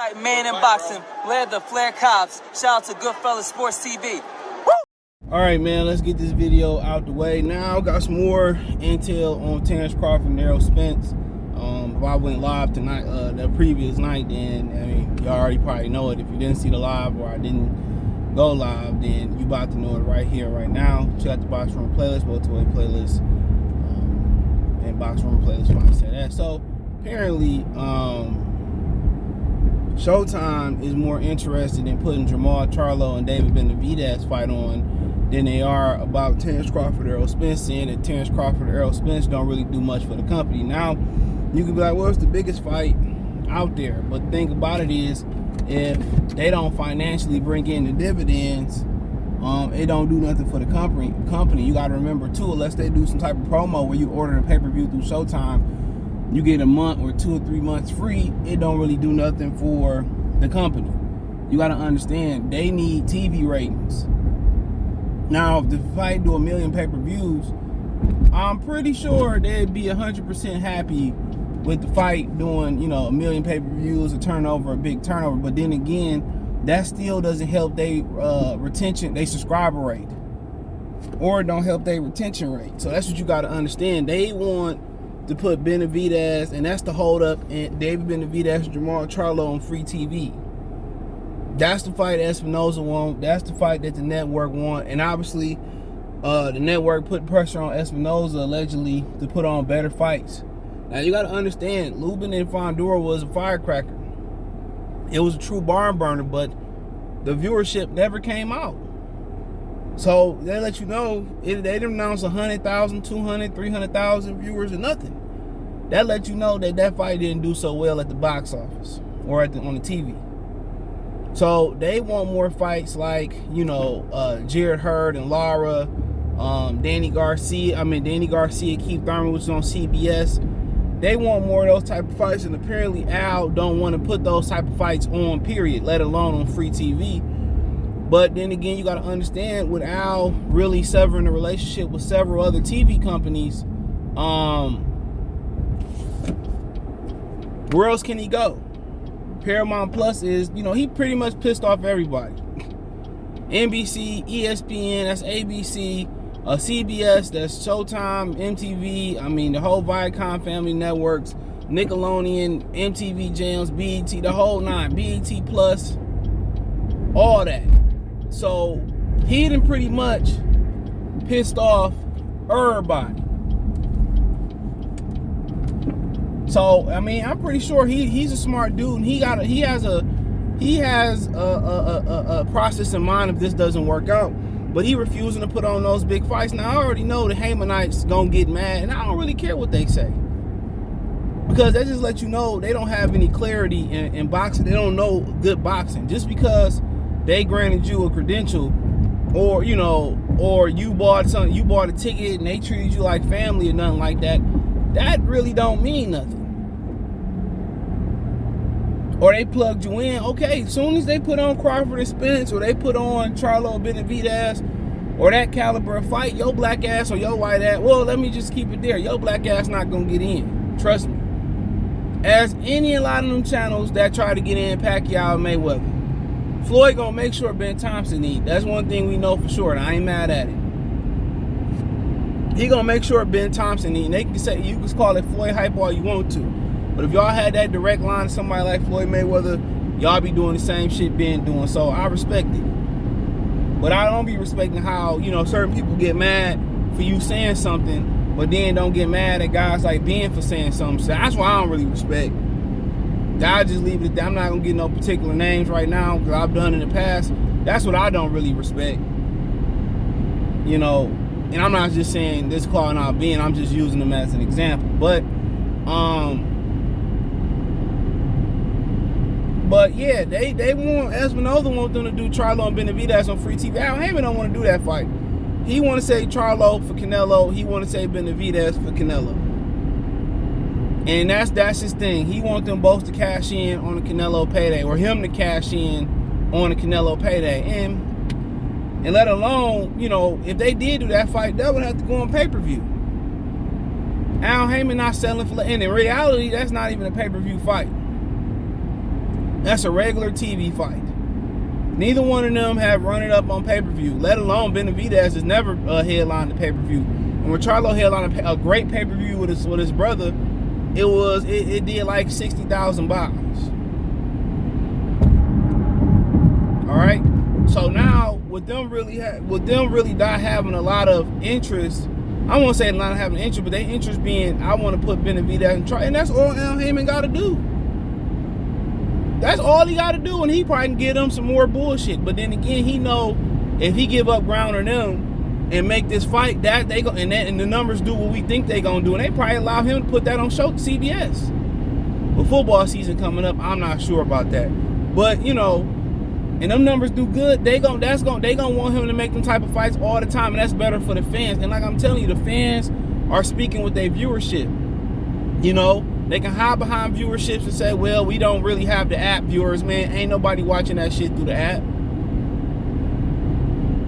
Right, man in boxing, led the Flair Cops. Shout out to Goodfellas Sports TV. All right, man, let's get this video out the way. Now, got some more intel on Terence Crawford and Errol Spence. If I went live tonight, the previous night, then, I mean, you already probably know it. If you didn't see the live or I didn't go live, then you about to know it right here, right now. Check out the Box Room playlist, welterweight playlist, and Box Room playlist, when I say that. So, apparently, Showtime is more interested in putting Jermall, Charlo, and David Benavidez fight on than they are about Terence Crawford, Errol Spence, saying that Terence Crawford, Errol Spence don't really do much for the company. Now, you can be like, well, it's the biggest fight out there. But the thing about it is, if they don't financially bring in the dividends, it don't do nothing for the company. You got to remember, too, unless they do some type of promo where you order the pay-per-view through Showtime, you get a month or 2 or 3 months free, it don't really do nothing for the company. You got to understand, they need TV ratings. Now, if the fight do 1 million pay-per-views, I'm pretty sure they'd be 100% happy with the fight doing, 1 million pay-per-views, a big turnover. But then again, that still doesn't help they retention, they subscriber rate, or it don't help their retention rate. So that's what you got to understand. They want to put Benavidez, and that's the hold up, and David Benavidez, Jermall, Charlo on free TV. That's the fight Espinoza won. That's the fight that the network won. And obviously, the network put pressure on Espinoza, allegedly, to put on better fights. Now, you got to understand, Lubin and Fondura was a firecracker. It was a true barn burner, but the viewership never came out. So, they let you know, they didn't announce 100,000, 200, 300,000 viewers or nothing. That let you know that fight didn't do so well at the box office or on the TV. So they want more fights like, Jared Hurd and Lara, Danny Garcia, Keith Thurman, which is on CBS. They want more of those type of fights, and apparently Al don't want to put those type of fights on, period, let alone on free TV. But then again, you got to understand, with Al really severing the relationship with several other TV companies, where else can he go? Paramount Plus is, he pretty much pissed off everybody. NBC, ESPN, that's ABC, CBS, that's Showtime, MTV, the whole Viacom family networks, Nickelodeon, MTV Jams, BET, the whole nine, BET Plus, all that. So he done pretty much pissed off everybody. So I'm pretty sure he's a smart dude, and he has a process in mind if this doesn't work out. But he refusing to put on those big fights. Now I already know the Haymanites gonna get mad, and I don't really care what they say, because they just let you know they don't have any clarity in boxing. They don't know good boxing. Just because they granted you a credential, or you bought a ticket and they treated you like family or nothing like that, that really don't mean nothing. Or they plugged you in. Okay, as soon as they put on Crawford and Spence, or they put on Charlo Benavidez, or that caliber of fight, your black ass or your white ass, well, let me just keep it there. Your black ass not gonna get in. Trust me. As a lot of them channels that try to get in Pacquiao and Mayweather, Floyd gonna make sure Ben Thompson eat. That's one thing we know for sure, and I ain't mad at it. He gonna make sure Ben Thompson eat. And they can say, you can call it Floyd hype all you want to, but if y'all had that direct line to somebody like Floyd Mayweather, y'all be doing the same shit Ben doing. So I respect it, but I don't be respecting how certain people get mad for you saying something, but then don't get mad at guys like Ben for saying something. So that's why I don't really respect. I just leave it at that. I'm not gonna get no particular names right now, because I've done in the past. That's what I don't really respect. And I'm not just saying this calling out Ben, I'm just using them as an example. But yeah, they want, Espinoza want them to do Charlo and Benavidez on free TV. Al Haymon don't want to do that fight. He want to say Charlo for Canelo. He want to say Benavidez for Canelo. And that's his thing. He wants them both to cash in on the Canelo payday, or him to cash in on the Canelo payday. And let alone, if they did do that fight, that would have to go on pay-per-view. Al Haymon not selling for, and in reality, that's not even a pay-per-view fight. That's a regular TV fight. Neither one of them have run it up on pay-per-view, let alone Benavidez has never headlined the pay-per-view. And when Charlo headlined a great pay-per-view with his brother, it did like 60,000 bucks. All right. So now with them really not having a lot of interest, I won't say not having interest, but their interest being I want to put Benavidez and try, and that's all Al Heyman got to do. That's all he got to do, and he probably can get them some more bullshit. But then again, he know if he give up ground on them and make this fight, that they go and the numbers do what we think they gonna do, and they probably allow him to put that on CBS. With football season coming up, I'm not sure about that, but you know, and them numbers do good. They gonna want him to make them type of fights all the time, and that's better for the fans. And like I'm telling you, the fans are speaking with their viewership. You know, they can hide behind viewerships and say, well, we don't really have the app viewers, man. Ain't nobody watching that shit through the app.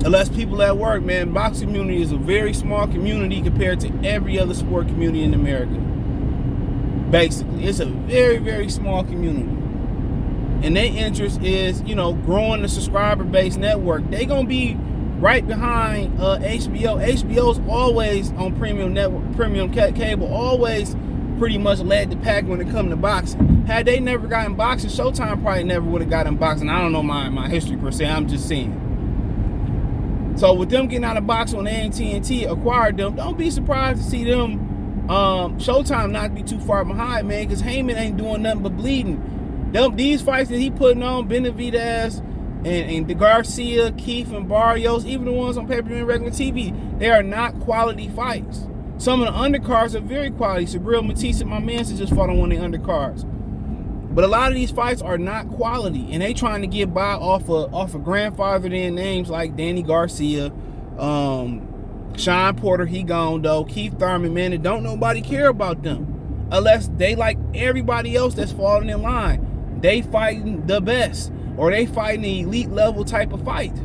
Unless people at work, man. Boxing community is a very small community compared to every other sport community in America. Basically, it's a very, very small community. And their interest is, you know, growing the subscriber-based network. They gonna be right behind HBO. HBO's always on premium network, premium cable, always pretty much led the pack when it comes to boxing. Had they never gotten boxing, Showtime probably never would have gotten boxing. I don't know my history per se, I'm just saying. So with them getting out of boxing when AT&T acquired them, don't be surprised to see them Showtime not be too far behind, man, because Heyman ain't doing nothing but bleeding. These fights that he putting on, Benavidez and the Garcia, Keith and Barrios, even the ones on pay-per-view and regular TV, they are not quality fights. Some of the undercards are very quality. Sabril Matisse and my man just fought on one of the undercards. But a lot of these fights are not quality, and they trying to get by off of grandfathered in names like Danny Garcia, Sean Porter, he gone though, Keith Thurman, man, and don't nobody care about them. Unless they like everybody else that's falling in line. They fighting the best, or they fighting the elite level type of fight.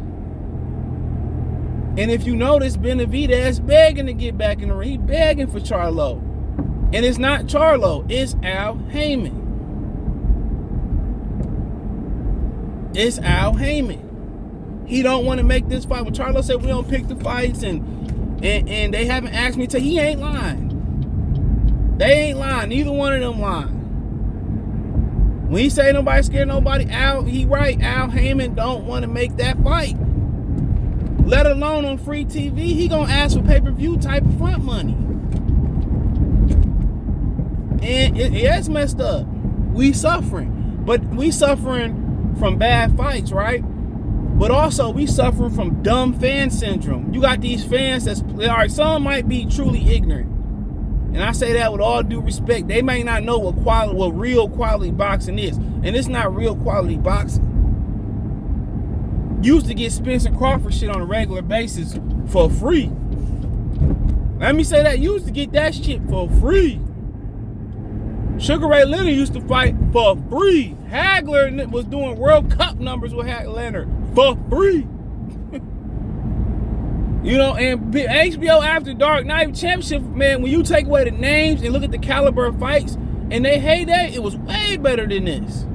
And if you notice, Benavidez begging to get back in the ring. He begging for Charlo. And it's not Charlo, it's Al Heyman. It's Al Heyman. He don't want to make this fight. When Charlo said we don't pick the fights and they haven't asked me to, he ain't lying. They ain't lying. Neither one of them lying. When he say nobody scared nobody, he right. Al Heyman don't want to make that fight. Let alone on free TV, he gonna ask for pay-per-view type of front money. And it's messed up. We suffering. But we suffering from bad fights, right? But also we suffering from dumb fan syndrome. You got these fans that's, all right, some might be truly ignorant. And I say that with all due respect. They may not know what real quality boxing is. And it's not real quality boxing. Used to get Spence and Crawford shit on a regular basis for free. Let me say that. Used to get that shit for free. Sugar Ray Leonard used to fight for free. Hagler was doing World Cup numbers with Leonard for free. You know, and HBO After Dark, not even championship, man, when you take away the names and look at the caliber of fights, and they heyday, it was way better than this.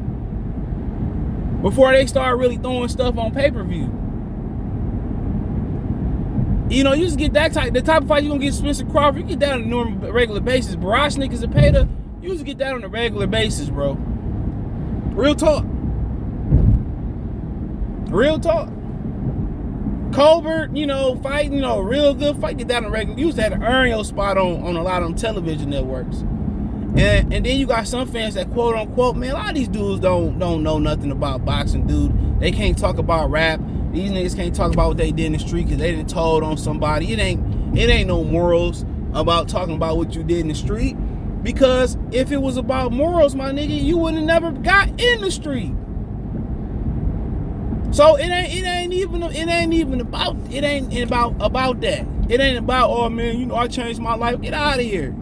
Before they started really throwing stuff on pay-per-view. You know, you just get that the type of fight you're gonna get Spencer Crawford, you get that on a normal, regular basis. Barashnik and Zepeda, you just get that on a regular basis, bro. Real talk. Real talk. Colbert, you know, fighting, you know, real good fight, get that on a regular. You used to have to earn your spot on a lot of them television networks. And then you got some fans that quote unquote, man, a lot of these dudes don't know nothing about boxing, dude. They can't talk about rap. These niggas can't talk about what they did in the street because they didn't told on somebody. It ain't no morals about talking about what you did in the street. Because if it was about morals, my nigga, you would have never got in the street. So it ain't even about that. It ain't about, oh man, you know, I changed my life. Get out of here.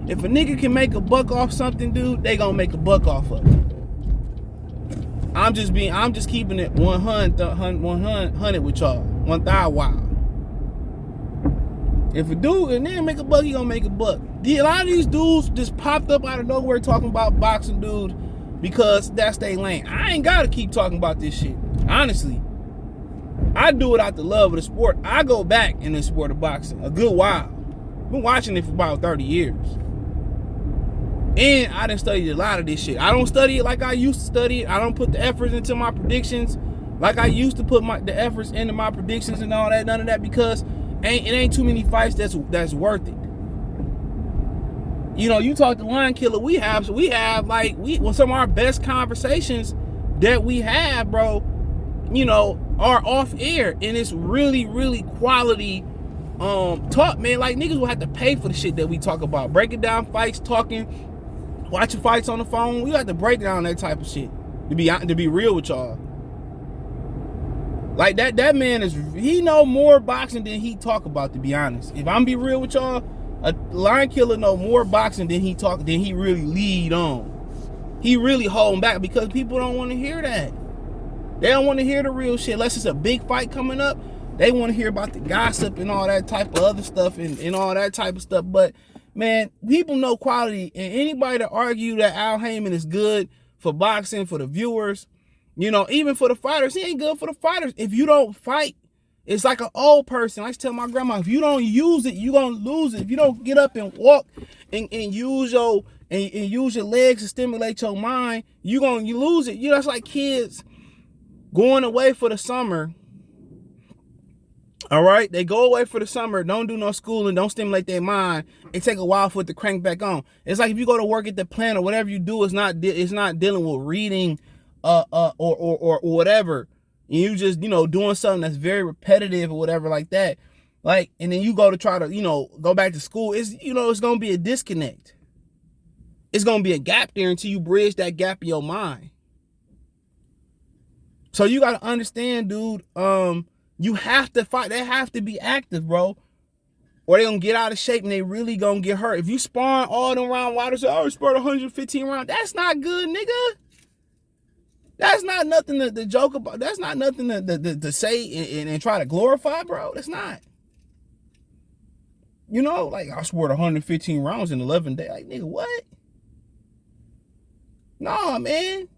If a nigga can make a buck off something, dude, they gonna make a buck off of it. I'm just keeping it 100 with y'all. 1,000 wild. If a dude and then make a buck, he gonna make a buck. A lot of these dudes just popped up out of nowhere talking about boxing, dude. because that's their lane. I ain't gotta keep talking about this shit. Honestly, I do it out the love of the sport. I go back in the sport of boxing a good while. Been watching it for about 30 years. And I done studied a lot of this shit. I don't study it like I used to study it. I don't put the efforts into my predictions like I used to put the efforts into my predictions and all that. None of that, because it ain't too many fights that's worth it. You know, you talk to Lion Killer, we have like some of our best conversations that we have, bro, you know, are off air, and it's really, really quality talk, man. Like, niggas will have to pay for the shit that we talk about. Breaking down fights, watching fights on the phone. We have to break down that type of shit to be real with y'all. Like, that man he know more boxing than he talk about, to be honest. If I'm be real with y'all, a Lion Killer know more boxing than he really lead on. He really holding back because people don't want to hear that. They don't want to hear the real shit unless it's a big fight coming up. They want to hear about the gossip and all that type of other stuff and all that type of stuff. But, man, people know quality. And anybody that argue that Al Heyman is good for boxing, for the viewers, you know, even for the fighters, he ain't good for the fighters. If you don't fight, it's like an old person. I used to tell my grandma, if you don't use it, you're going to lose it. If you don't get up and walk and use your legs to stimulate your mind, you lose it. You know, it's like kids going away for the summer. All right, they go away for the summer, don't do no schooling, don't stimulate their mind. It take a while for it to crank back on. It's like if you go to work at the plant or whatever you do, it's not dealing with reading or whatever. And you just, you know, doing something that's very repetitive or whatever like that. Like, and then you go to try to, you know, go back to school. It's, you know, it's gonna be a disconnect. It's gonna be a gap there until you bridge that gap in your mind. So you gotta understand, dude. You have to fight. They have to be active, bro. Or they gonna get out of shape and they really gonna get hurt. If you sparring all them round wide, say, oh, you sparred 115 rounds. That's not good, nigga. That's not nothing to joke about. That's not nothing to say and try to glorify, bro. That's not. You know, like, I sparred 115 rounds in 11 days. Like, nigga, what? Nah, man.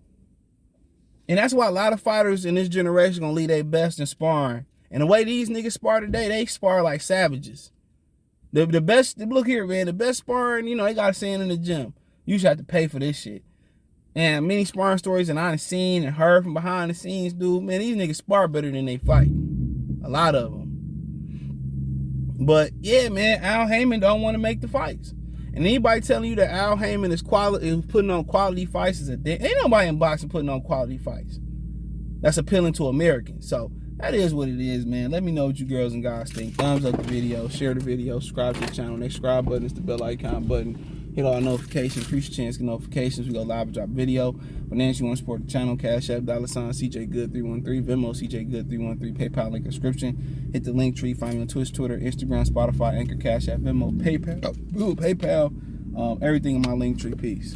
And that's why a lot of fighters in this generation gonna leave their best in sparring. And the way these niggas spar today, they spar like savages. The best, look here, man, the best sparring, you know, they gotta stand in the gym. You should have to pay for this shit. And many sparring stories that I've seen and heard from behind the scenes, dude, man, these niggas spar better than they fight. A lot of them. But yeah, man, Al Heyman don't want to make the fights. And anybody telling you that Al Heyman is putting on quality fights ain't nobody in boxing putting on quality fights. That's appealing to Americans. So that is what it is, man. Let me know what you girls and guys think. Thumbs up the video, share the video, subscribe to the channel. Next subscribe button is the bell icon button. Hit all notifications, increase your chance to get notifications. We go live and drop video. Financially, you want to support the channel, Cash App, $CJ Good 313, Venmo, CJ Good 313, PayPal link description. Hit the link tree, find me on Twitch, Twitter, Instagram, Spotify, Anchor, Cash App, Venmo, PayPal, everything in my link tree. Peace.